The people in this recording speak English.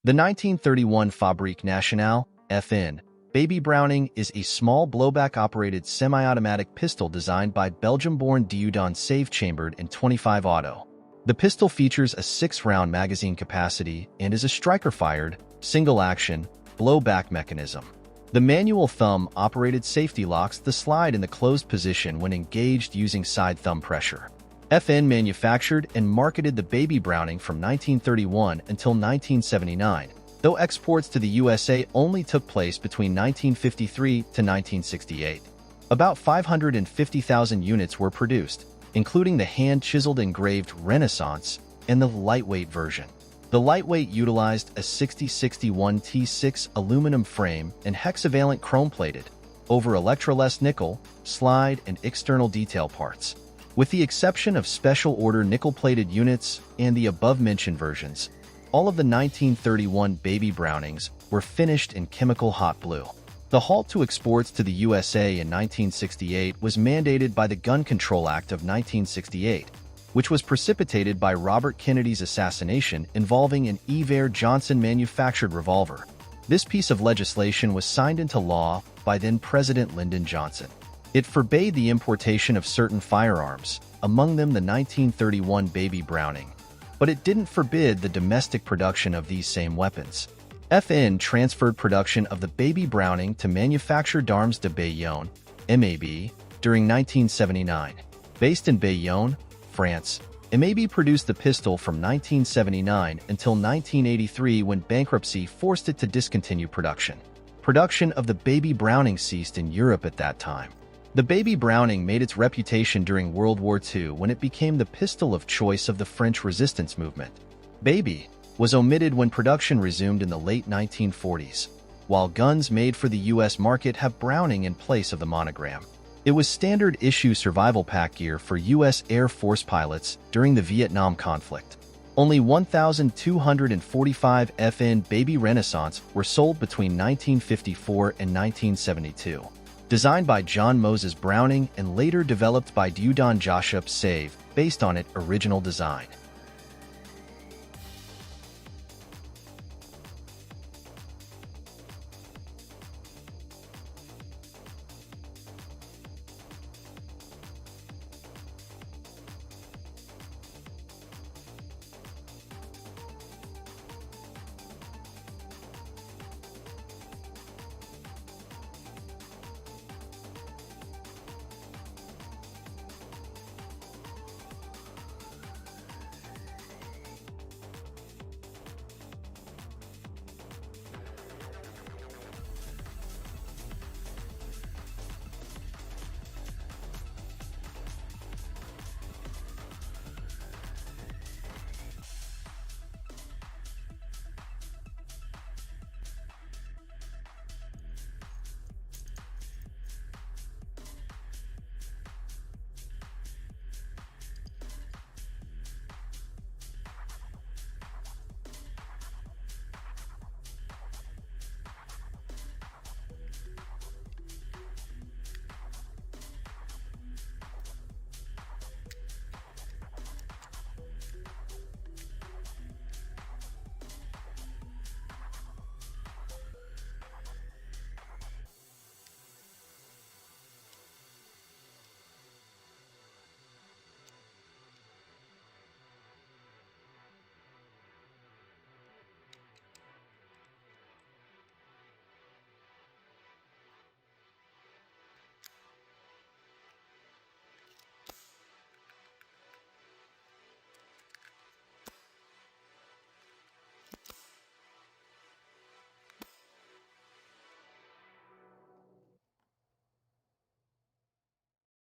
The 1931 Fabrique Nationale, FN, Baby Browning is a small blowback-operated semi-automatic pistol designed by Belgium-born Dieudonné Saive chambered in 25 auto. The pistol features a 6-round magazine capacity and is a striker-fired, single-action, blowback mechanism. The manual thumb-operated safety locks the slide in the closed position when engaged using side thumb pressure. FN manufactured and marketed the Baby Browning from 1931 until 1979, though exports to the USA only took place between 1953 to 1968. About 550,000 units were produced, including the hand-chiseled engraved Renaissance and the lightweight version. The lightweight utilized a 6061 T6 aluminum frame and hexavalent chrome-plated, over electroless nickel, slide, and external detail parts. With the exception of special-order nickel-plated units and the above-mentioned versions, all of the 1931 Baby Brownings were finished in chemical hot blue. The halt to exports to the USA in 1968 was mandated by the Gun Control Act of 1968, which was precipitated by Robert Kennedy's assassination involving an Iver Johnson-manufactured revolver. This piece of legislation was signed into law by then-President Lyndon Johnson. It forbade the importation of certain firearms, among them the 1931 Baby Browning, but it didn't forbid the domestic production of these same weapons. FN transferred production of the Baby Browning to Manufacture d'Armes de Bayonne, MAB, during 1979. Based in Bayonne, France, MAB produced the pistol from 1979 until 1983 when bankruptcy forced it to discontinue production. Production of the Baby Browning ceased in Europe at that time. The Baby Browning made its reputation during World War II when it became the pistol of choice of the French resistance movement. Baby was omitted when production resumed in the late 1940s, while guns made for the U.S. market have Browning in place of the monogram. It was standard-issue survival pack gear for U.S. Air Force pilots during the Vietnam conflict. Only 1,245 FN Baby Renaissance were sold between 1954 and 1972. Designed by John Moses Browning and later developed by Dieudonné Saive based on its original design.